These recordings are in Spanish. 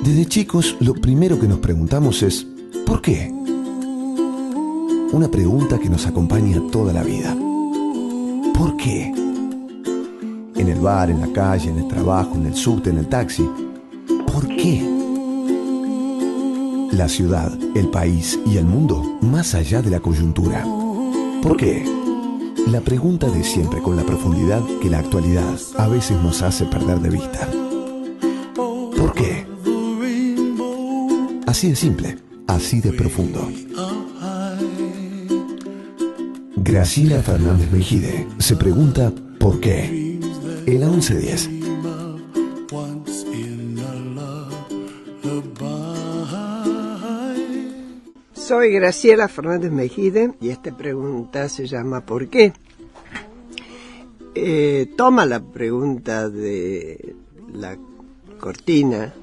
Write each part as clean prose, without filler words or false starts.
Desde chicos, lo primero que nos preguntamos es ¿por qué? Una pregunta que nos acompaña toda la vida. ¿Por qué? En el bar, en la calle, en el trabajo, en el subte, en el taxi. ¿Por qué? La ciudad, el país y el mundo, más allá de la coyuntura. ¿Por qué? La pregunta de siempre con la profundidad que la actualidad a veces nos hace perder de vista. ¿Por qué? Así de simple, así de profundo. Graciela Fernández Mejide se pregunta ¿por qué? En la 1110. Soy Graciela Fernández Mejide y esta pregunta se llama ¿por qué? Toma la pregunta de la cortina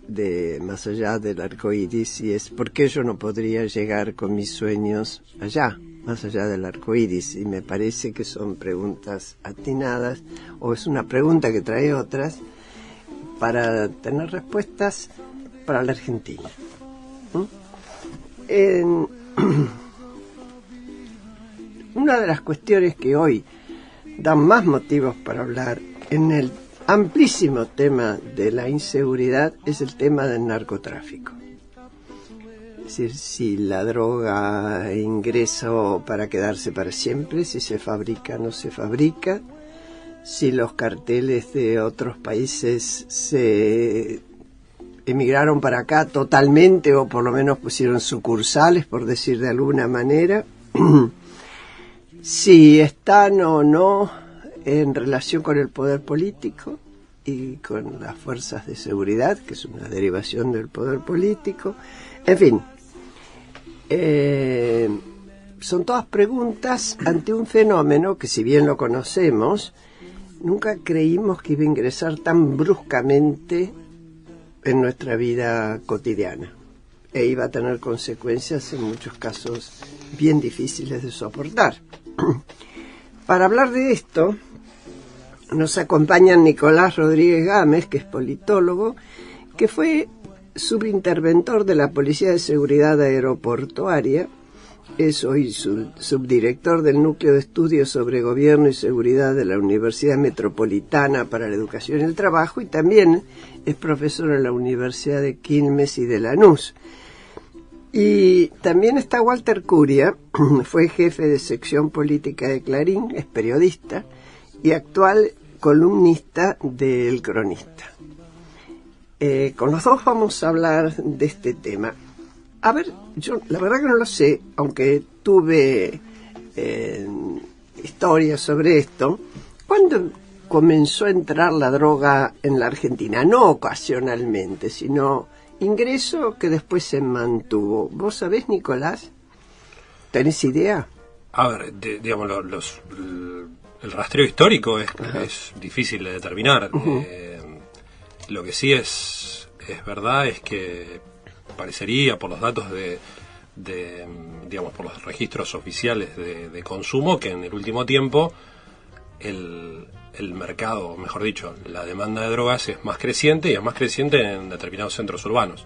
de Más allá del arco iris y es ¿por qué yo no podría llegar con mis sueños allá, más allá del arco iris? Y me parece que son preguntas atinadas, o es una pregunta que trae otras para tener respuestas para la Argentina. Una de las cuestiones que hoy dan más motivos para hablar en el amplísimo tema de la inseguridad es el tema del narcotráfico. Es decir, si la droga ingresó para quedarse para siempre, si se fabrica o no se fabrica, si los carteles de otros países se emigraron para acá totalmente o por lo menos pusieron sucursales, por decir de alguna manera, si están o no en relación con el poder político y con las fuerzas de seguridad, que es una derivación del poder político. En fin, son todas preguntas ante un fenómeno que, si bien lo conocemos, nunca creímos que iba a ingresar tan bruscamente en nuestra vida cotidiana e iba a tener consecuencias en muchos casos bien difíciles de soportar. Para hablar de esto nos acompaña Nicolás Rodríguez Gámez, que es politólogo, que fue subinterventor de la Policía de Seguridad Aeroportuaria, es hoy subdirector del Núcleo de Estudios sobre Gobierno y Seguridad de la Universidad Metropolitana para la Educación y el Trabajo, y también es profesor en la Universidad de Quilmes y de Lanús. Y también está Walter Curia, fue jefe de sección política de Clarín, es periodista y actual columnista del Cronista. Con los dos vamos a hablar de este tema. A ver, yo la verdad que no lo sé, aunque tuve historias sobre esto. ¿Cuándo comenzó a entrar la droga en la Argentina? No ocasionalmente, sino ingreso que después se mantuvo. ¿Vos sabés, Nicolás? ¿Tenés idea? A ver, digamos, el rastreo histórico es difícil de determinar. Lo que sí es verdad es que parecería, por los datos digamos, por los registros oficiales de consumo, que en el último tiempo el mercado, mejor dicho, la demanda de drogas es más creciente y es más creciente en determinados centros urbanos.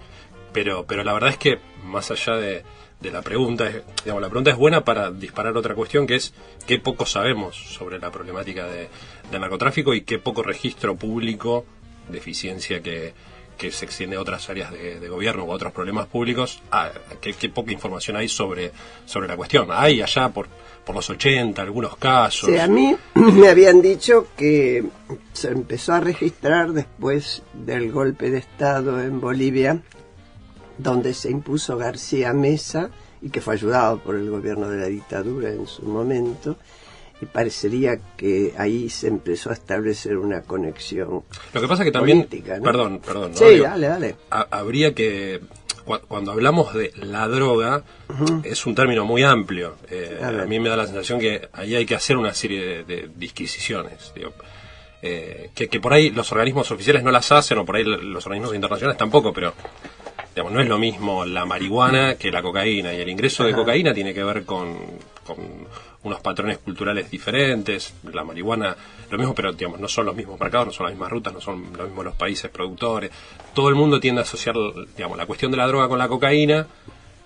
Pero la verdad es que, más allá de la pregunta, digamos, la pregunta es buena para disparar otra cuestión, que es qué poco sabemos sobre la problemática del narcotráfico y qué poco registro público de eficiencia que se extiende a otras áreas de gobierno o a otros problemas públicos, qué poca información hay sobre la cuestión. Hay allá por los 80 algunos casos. Sí, a mí me habían dicho que se empezó a registrar después del golpe de Estado en Bolivia, donde se impuso García Meza y que fue ayudado por el gobierno de la dictadura en su momento, y parecería que ahí se empezó a establecer una conexión. Lo que pasa que también, política, ¿no? Perdón, ¿no? Sí, digo, dale. Habría que, cuando hablamos de la droga, es un término muy amplio. A mí me da la sensación que ahí hay que hacer una serie de disquisiciones, digo, que por ahí los organismos oficiales no las hacen, o por ahí los organismos internacionales tampoco, pero digamos, no es lo mismo la marihuana que la cocaína, y el ingreso de cocaína tiene que ver con unos patrones culturales diferentes. La marihuana, lo mismo, pero digamos, no son los mismos mercados, no son las mismas rutas, no son los mismos los países productores. Todo el mundo tiende a asociar, digamos, la cuestión de la droga con la cocaína,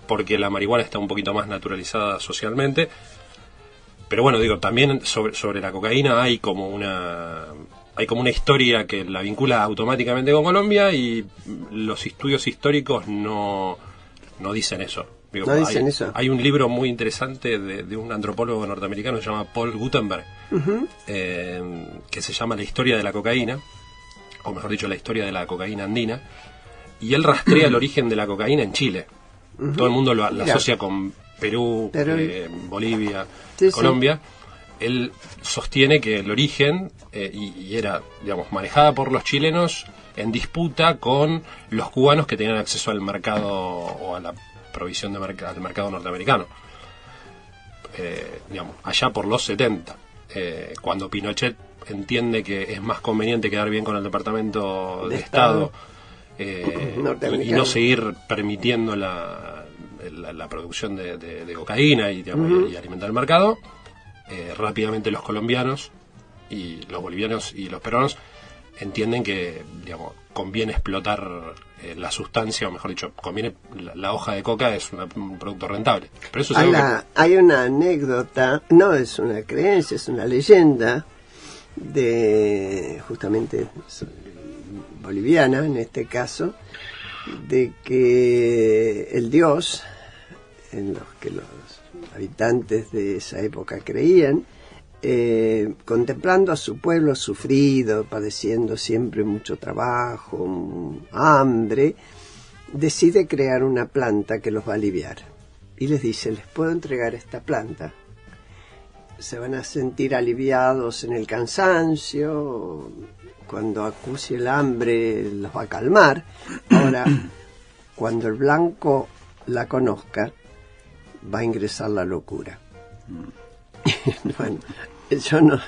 porque la marihuana está un poquito más naturalizada socialmente. Pero bueno, digo, también sobre la cocaína hay como una historia que la vincula automáticamente con Colombia, y los estudios históricos no dicen eso. Digo, no dicen eso. Hay un libro muy interesante de un antropólogo norteamericano que se llama Paul Gutenberg, que se llama La historia de la cocaína, o mejor dicho, la historia de la cocaína andina, y él rastrea el origen de la cocaína en Chile. Todo el mundo la asocia con Perú, Bolivia, sí, Colombia. Sí. Él sostiene que el origen y era, digamos, manejada por los chilenos en disputa con los cubanos que tenían acceso al mercado o a la provisión del mercado norteamericano, digamos, allá por los 70, cuando Pinochet entiende que es más conveniente quedar bien con el Departamento de Estado y no seguir permitiendo la producción de cocaína y, digamos, y alimentar el mercado. Rápidamente los colombianos y los bolivianos y los peruanos entienden que, digamos, conviene explotar la sustancia, o mejor dicho, conviene la hoja de coca, es un producto rentable. Pero eso es hay una anécdota, no es una creencia, es una leyenda de justamente boliviana en este caso, de que el dios en los que los habitantes de esa época creían, contemplando a su pueblo sufrido, padeciendo siempre mucho trabajo, hambre, decide crear una planta que los va a aliviar. Y les dice, les puedo entregar esta planta. Se van a sentir aliviados en el cansancio, cuando acuse el hambre los va a calmar. Ahora, cuando el blanco la conozca, va a ingresar la locura. Bueno, eso no,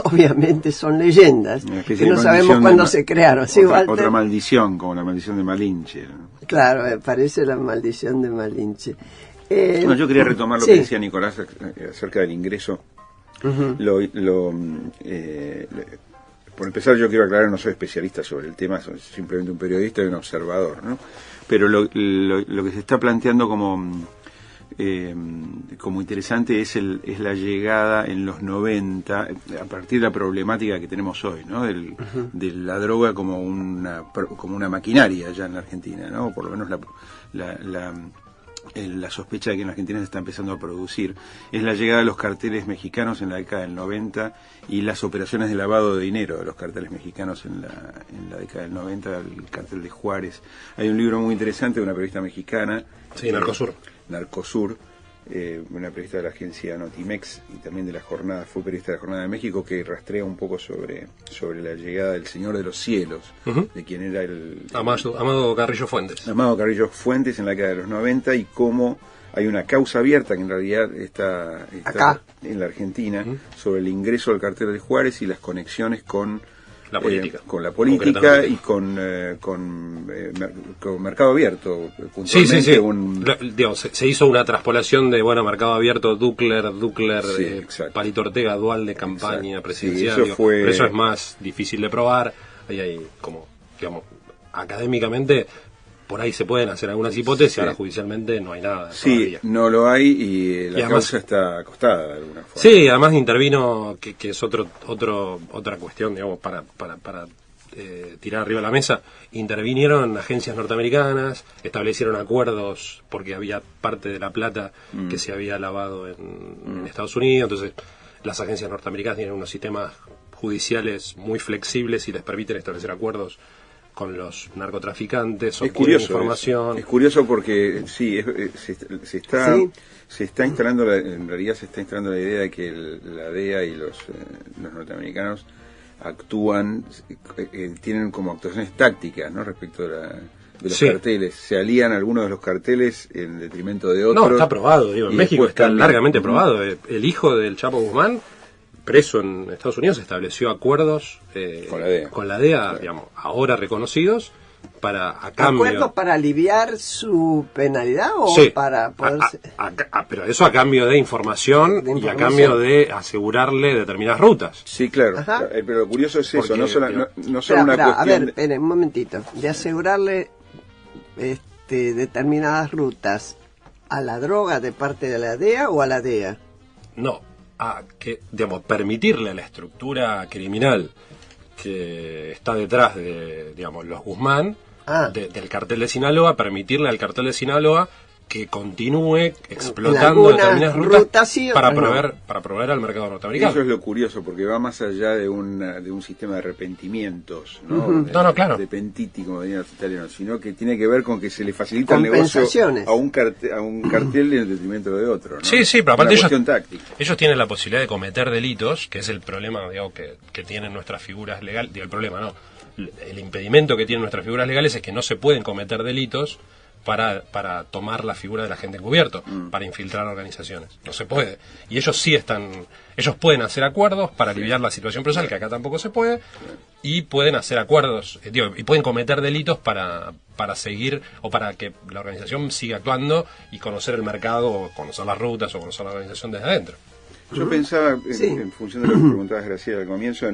obviamente son leyendas que no sabemos cuándo se crearon. ¿Sí, otra maldición, como la maldición de Malinche, ¿no? Claro, parece la maldición de Malinche. No, yo quería retomar lo que decía Nicolás acerca del ingreso. Por empezar, yo quiero aclarar, no soy especialista sobre el tema, soy simplemente un periodista y un observador, ¿no? Pero lo que se está planteando como interesante es la llegada en los 90, a partir de la problemática que tenemos hoy, ¿no? De la droga como una maquinaria ya en la Argentina, ¿no? Por lo menos la sospecha de que en la Argentina se está empezando a producir, es la llegada de los carteles mexicanos en la década del 90 y las operaciones de lavado de dinero de los carteles mexicanos en la década del 90, el cartel de Juárez. Hay un libro muy interesante de una periodista mexicana. Sí, Narcosur, una periodista de la agencia Notimex y también de la Jornada, fue periodista de la Jornada de México, que rastrea un poco sobre la llegada del Señor de los Cielos, de quien era Amado Carrillo Fuentes. Amado Carrillo Fuentes en la década de los 90, y cómo hay una causa abierta que en realidad está acá en la Argentina, sobre el ingreso del cartel de Juárez y las conexiones con la política. Con la política y con Mercado Abierto. Sí. Se hizo una traspolación de, Mercado Abierto, Ducler, Palito Ortega, dual de campaña presidencial. Sí, pero eso es más difícil de probar. Ahí hay como, digamos, académicamente, por ahí se pueden hacer algunas hipótesis, ahora judicialmente no hay nada. Sí, todavía no lo hay, y la causa está acostada de alguna forma. Sí, además intervino, que es otra cuestión, digamos, para tirar arriba de la mesa. Intervinieron agencias norteamericanas, establecieron acuerdos, porque había parte de la plata que se había lavado en Estados Unidos. Entonces las agencias norteamericanas tienen unos sistemas judiciales muy flexibles y les permiten establecer acuerdos con los narcotraficantes, obtienen información. Es curioso porque se está instalando en realidad se está instalando la idea de que la DEA y los norteamericanos actúan, tienen como actuaciones tácticas, ¿no? Respecto de los carteles. Se alían algunos de los carteles en detrimento de otros. No, está probado, en México está largamente probado. El hijo del Chapo Guzmán, preso en Estados Unidos, estableció acuerdos con la DEA, digamos, ahora reconocidos, para a cambio. ¿Acuerdos para aliviar su penalidad o sí, para poder...? Pero eso a cambio de información, y a cambio de asegurarle determinadas rutas. Sí, claro. Ajá. Pero lo curioso es eso, Porque, no solo Espera, una a cuestión... ver, esperen un momentito. De asegurarle determinadas rutas a la droga de parte de la DEA o a la DEA. No, a que, digamos, permitirle a la estructura criminal que está detrás de, digamos, los Guzmán, del cartel de Sinaloa, permitirle al cartel de Sinaloa que continúe explotando determinadas rutas sí, para proveer al mercado norteamericano. Eso es lo curioso, porque va más allá de un sistema de arrepentimientos, ¿no? No, claro. De pentiti, como dirían los italianos, sino que tiene que ver con que se le facilita el negocio a un cartel en detrimento de otro, ¿no? Sí, pero aparte ellos tienen la posibilidad de cometer delitos, que es el problema, digamos, que tienen nuestras figuras legales. El problema, no. El impedimento que tienen nuestras figuras legales es que no se pueden cometer delitos para tomar la figura del agente encubierto, para infiltrar organizaciones. No se puede. Y ellos ellos pueden hacer acuerdos para aliviar la situación procesal, que acá tampoco se puede, y pueden hacer acuerdos, y pueden cometer delitos para seguir, o para que la organización siga actuando y conocer el mercado, o conocer las rutas, o conocer la organización desde adentro. Yo pensaba, en función de lo que preguntabas, Graciela, al comienzo,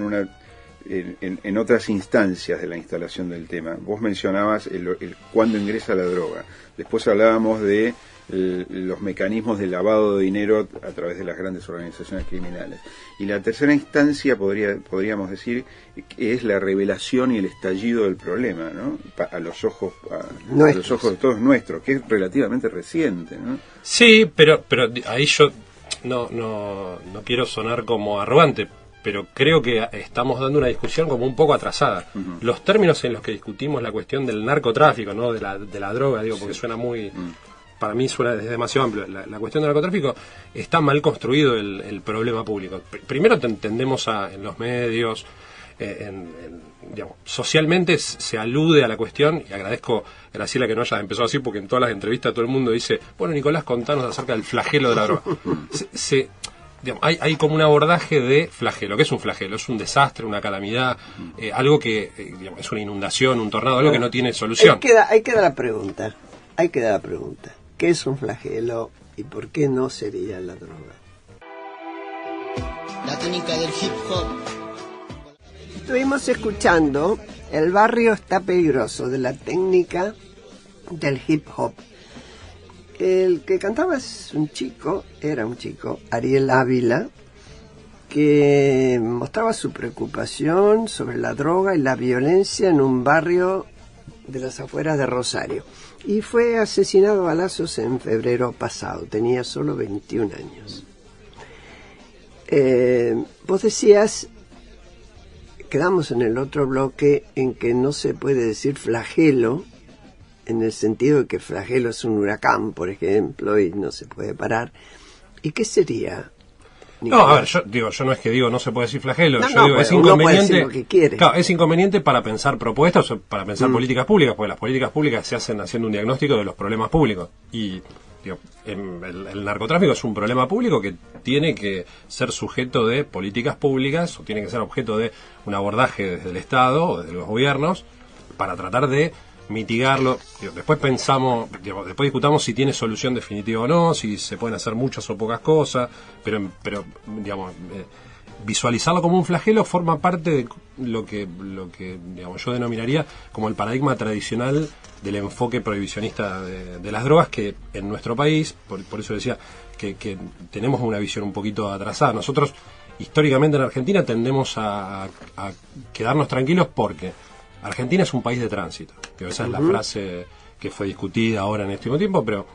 en otras instancias de la instalación del tema. Vos mencionabas el cuándo ingresa la droga. Después hablábamos de los mecanismos de lavado de dinero a través de las grandes organizaciones criminales. Y la tercera instancia podríamos decir que es la revelación y el estallido del problema, ¿no? A los ojos de todos nuestros, que es relativamente reciente, ¿no? Sí, pero ahí yo no quiero sonar como arrogante, pero creo que estamos dando una discusión como un poco atrasada. Los términos en los que discutimos la cuestión del narcotráfico, ¿no? de la droga, digo, porque suena muy... Para mí suena es demasiado amplio. La cuestión del narcotráfico, está mal construido el problema público. Primero tendemos en los medios, digamos, socialmente se alude a la cuestión, y agradezco, Graciela, que no hayas empezado así, porque en todas las entrevistas todo el mundo dice, bueno, Nicolás, contanos acerca del flagelo de la droga. Digamos, hay como un abordaje de flagelo. ¿Qué es un flagelo? Es un desastre, una calamidad, algo que digamos, es una inundación, un tornado, algo que no tiene solución. Ahí queda la pregunta. ¿Qué es un flagelo y por qué no sería la droga? La técnica del hip hop. Estuvimos escuchando El barrio está peligroso, de la técnica del hip hop. El que cantaba era un chico, Ariel Ávila, que mostraba su preocupación sobre la droga y la violencia en un barrio de las afueras de Rosario. Y fue asesinado a balazos en febrero pasado, tenía solo 21 años. Vos decías, quedamos en el otro bloque en que no se puede decir flagelo, en el sentido de que flagelo es un huracán, por ejemplo, y no se puede parar. ¿Y qué sería? No, a ver, yo no es que digo no se puede decir flagelo, es inconveniente. Uno puede decir lo que quiere. Claro, es inconveniente para pensar propuestas o para pensar políticas públicas, porque las políticas públicas se hacen haciendo un diagnóstico de los problemas públicos. Y el narcotráfico es un problema público que tiene que ser sujeto de políticas públicas, o tiene que ser objeto de un abordaje desde el Estado o desde los gobiernos para tratar de mitigarlo. Después después discutamos si tiene solución definitiva o no, si se pueden hacer muchas o pocas cosas, pero digamos, visualizarlo como un flagelo forma parte de lo que digamos, yo denominaría como el paradigma tradicional del enfoque prohibicionista de las drogas, que en nuestro país, por eso decía que tenemos una visión un poquito atrasada. Nosotros históricamente en Argentina tendemos a quedarnos tranquilos porque Argentina es un país de tránsito. Esa es la frase que fue discutida ahora en este último tiempo, pero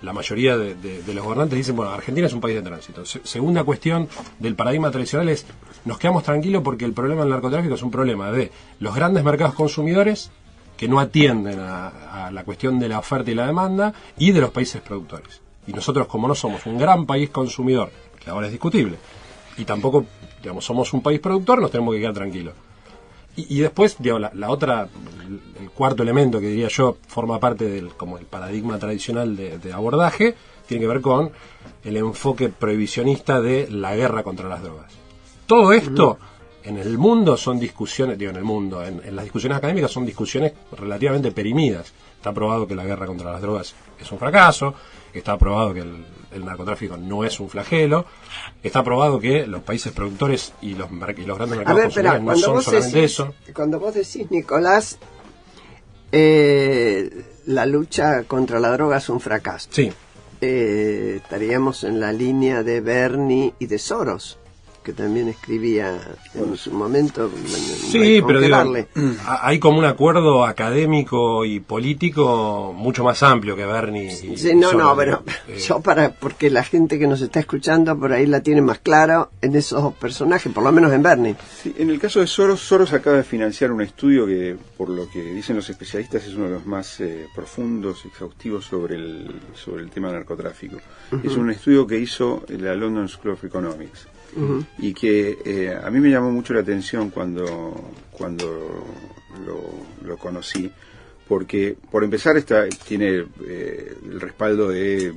la mayoría de los gobernantes dicen, bueno, Argentina es un país de tránsito. Segunda cuestión del paradigma tradicional es, nos quedamos tranquilos porque el problema del narcotráfico es un problema de los grandes mercados consumidores que no atienden a la cuestión de la oferta y la demanda, y de los países productores. Y nosotros, como no somos un gran país consumidor, que ahora es discutible, y tampoco, digamos, somos un país productor, nos tenemos que quedar tranquilos. Y después, digamos, el cuarto elemento que diría yo forma parte del como el paradigma tradicional de abordaje, tiene que ver con el enfoque prohibicionista de la guerra contra las drogas. Todo esto en el mundo son discusiones, digo, en el mundo, en las discusiones académicas son discusiones relativamente perimidas. Está probado que la guerra contra las drogas es un fracaso, está probado que el narcotráfico no es un flagelo, está probado que los países productores y los grandes mercados consumidores no son solamente eso. Cuando vos decís, Nicolás, la lucha contra la droga es un fracaso. Sí. Estaríamos en la línea de Bernie y de Soros, que también escribía en su momento. Sí, pero digo, hay como un acuerdo académico y político mucho más amplio que Bernie y sí, no, Soros. no, pero yo porque la gente que nos está escuchando por ahí la tiene más claro en esos dos personajes, por lo menos en Bernie. Sí, en el caso de Soros acaba de financiar un estudio que, por lo que dicen los especialistas, es uno de los más profundos, exhaustivos sobre el tema del narcotráfico. Es un estudio que hizo la London School of Economics. Y que a mí me llamó mucho la atención cuando lo conocí, porque por empezar tiene el respaldo de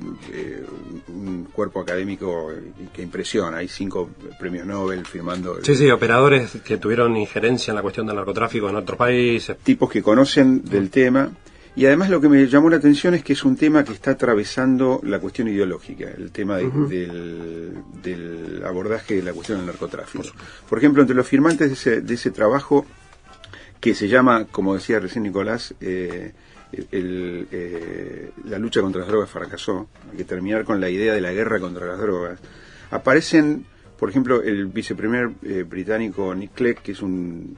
un cuerpo académico que impresiona. Hay 5 premios Nobel firmando. Sí, operadores que tuvieron injerencia en la cuestión del narcotráfico en otros países. Tipos que conocen del tema. Y además lo que me llamó la atención es que es un tema que está atravesando la cuestión ideológica, el tema del abordaje de la cuestión del narcotráfico. Por ejemplo, entre los firmantes de ese trabajo, que se llama, como decía recién Nicolás, la lucha contra las drogas fracasó, hay que terminar con la idea de la guerra contra las drogas, aparecen, por ejemplo, el viceprimer británico Nick Clegg, que es un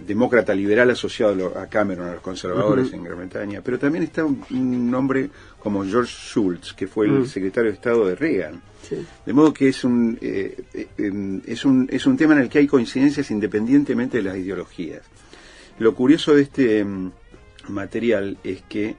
demócrata liberal asociado a Cameron, a los conservadores en Gran Bretaña, pero también está un hombre como George Shultz, que fue el secretario de Estado de Reagan. Sí. De modo que es un tema en el que hay coincidencias independientemente de las ideologías. Lo curioso de este material es que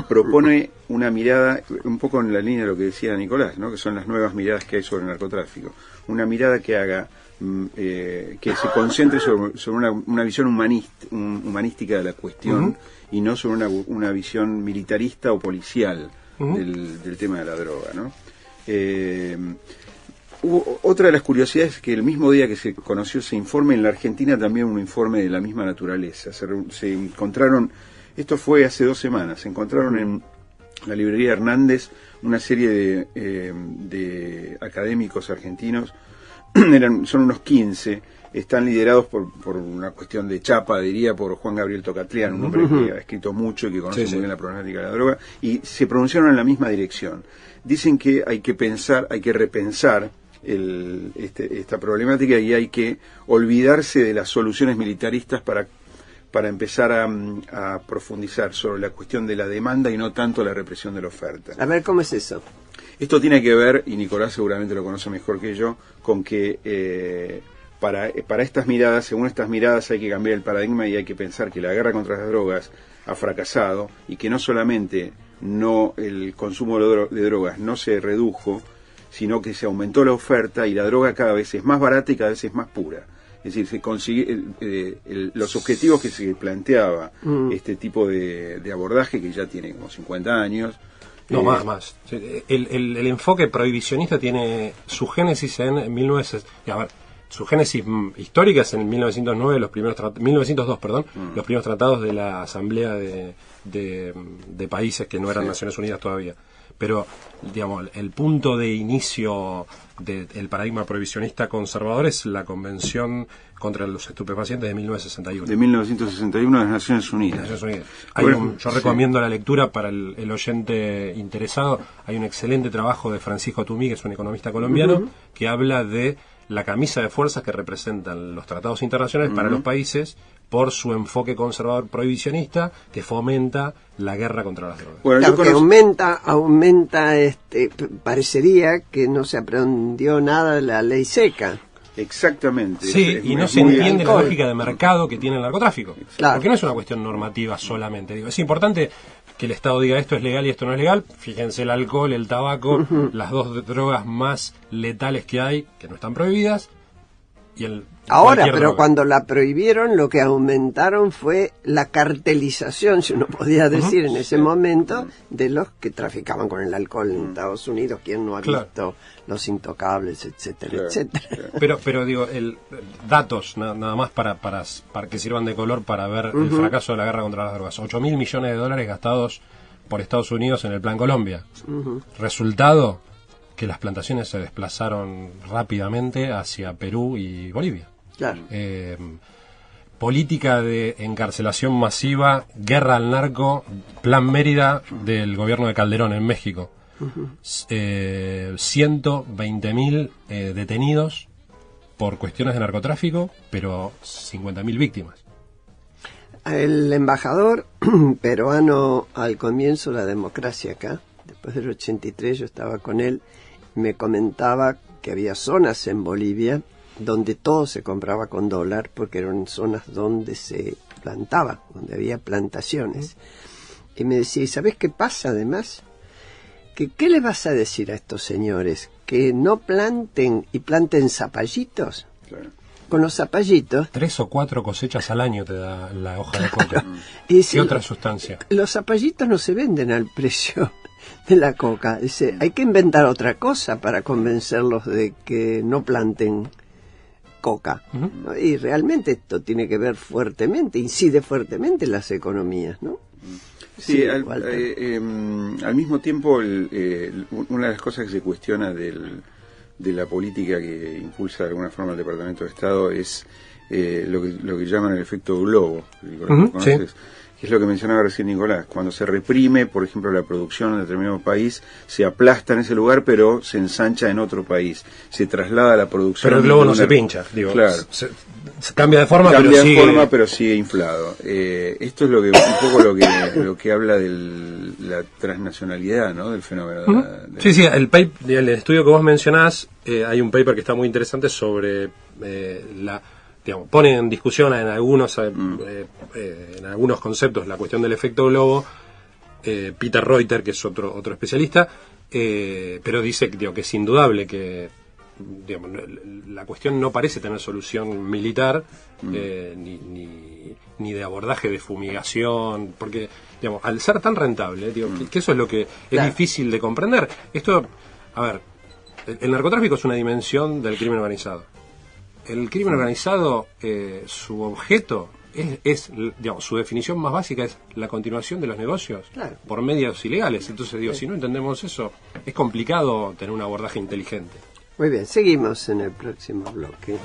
propone una mirada un poco en la línea de lo que decía Nicolás, ¿no? Que son las nuevas miradas que hay sobre el narcotráfico. Una mirada que haga que se concentre sobre una visión humanística de la cuestión y no sobre una visión militarista o policial del tema de la droga, ¿no? Otra de las curiosidades es que el mismo día que se conoció ese informe, en la Argentina también un informe de la misma naturaleza. Se encontraron, esto fue hace 2 semanas, se encontraron en la librería Hernández una serie de académicos argentinos. Son unos 15, están liderados por una cuestión de chapa, diría, por Juan Gabriel Tocatlián, un hombre que ha escrito mucho y que conoce muy bien la problemática de la droga, y se pronunciaron en la misma dirección. Dicen que hay que repensar esta problemática y hay que olvidarse de las soluciones militaristas para empezar a profundizar sobre la cuestión de la demanda y no tanto la represión de la oferta. A ver, ¿cómo es eso? Esto tiene que ver, y Nicolás seguramente lo conoce mejor que yo, con que para estas miradas, según estas miradas, hay que cambiar el paradigma y hay que pensar que la guerra contra las drogas ha fracasado y que no solamente el consumo de drogas no se redujo, sino que se aumentó la oferta y la droga cada vez es más barata y cada vez es más pura. Es decir, se consigue los objetivos que se planteaba este tipo de abordaje, que ya tiene como 50 años. No, más. El enfoque prohibicionista tiene su génesis en 1960. A ver, su génesis histórica es en 1909, 1902, los primeros tratados de la Asamblea de Países que no eran Naciones Unidas todavía. Pero, digamos, el punto de inicio del paradigma prohibicionista conservador es la Convención contra los Estupefacientes de 1961. De 1961 de las Naciones Unidas. Yo recomiendo la lectura para el oyente interesado. Hay un excelente trabajo de Francisco Tumí, que es un economista colombiano, que habla de la camisa de fuerzas que representan los tratados internacionales para los países por su enfoque conservador prohibicionista que fomenta la guerra contra las drogas. Bueno, claro, que aumenta parecería que no se aprendió nada de la ley seca. Exactamente. Sí, y no se entiende la lógica de mercado que tiene el narcotráfico. Claro. Porque no es una cuestión normativa solamente. Digo, es importante que el Estado diga esto es legal y esto no es legal. Fíjense, el alcohol, el tabaco, las 2 drogas más letales que hay, que no están prohibidas. Ahora, pero droga. Cuando la prohibieron, lo que aumentaron fue la cartelización, si uno podía decir en ese momento, de los que traficaban con el alcohol en Estados Unidos. ¿Quién no ha visto Los Intocables, etcétera, etcétera? Pero digo, datos nada más para que sirvan de color para ver el fracaso de la guerra contra las drogas. 8.000 millones de dólares gastados por Estados Unidos en el Plan Colombia. Resultado, que las plantaciones se desplazaron rápidamente hacia Perú y Bolivia. Claro. Política de encarcelación masiva, guerra al narco, Plan Mérida del gobierno de Calderón en México. 120.000 detenidos por cuestiones de narcotráfico, pero 50.000 víctimas. El embajador peruano al comienzo de la democracia acá, después del 83 yo estaba con él, me comentaba que había zonas en Bolivia donde todo se compraba con dólar porque eran zonas donde se plantaba, donde había plantaciones. Y me decía, ¿y sabes qué pasa además? ¿Qué le vas a decir a estos señores? ¿Que no planten y planten zapallitos? Claro. Con los zapallitos... 3 o 4 cosechas al año te da la hoja de coca. ¿Y ¿Qué otra sustancia? Los zapallitos no se venden al precio de la coca. Dice, hay que inventar otra cosa para convencerlos de que no planten coca. Y realmente esto tiene que ver fuertemente, incide fuertemente en las economías, ¿no? Sí, al mismo tiempo, una de las cosas que se cuestiona de la política que impulsa de alguna forma el Departamento de Estado es lo que llaman el efecto globo. ¿Conoces? Sí. Que es lo que mencionaba recién Nicolás. Cuando se reprime, por ejemplo, la producción en determinado país, se aplasta en ese lugar, pero se ensancha en otro país. Se traslada la producción. Pero el globo no se pincha, digo. Claro. Se cambia de forma, pero sigue inflado. Esto es un poco lo que habla de la transnacionalidad, ¿no? Del fenómeno. Sí, el estudio que vos mencionás, hay un paper que está muy interesante sobre pone en discusión en algunos conceptos la cuestión del efecto globo. Peter Reuter, que es otro especialista, pero dice que es indudable que la cuestión no parece tener solución militar, ni de abordaje de fumigación, porque al ser tan rentable, que eso es lo que es difícil de comprender. Esto, a ver, el narcotráfico es una dimensión del crimen organizado. El crimen organizado, su objeto es su definición más básica es la continuación de los negocios por medios ilegales. Entonces, si no entendemos eso, es complicado tener un abordaje inteligente. Muy bien, seguimos en el próximo bloque.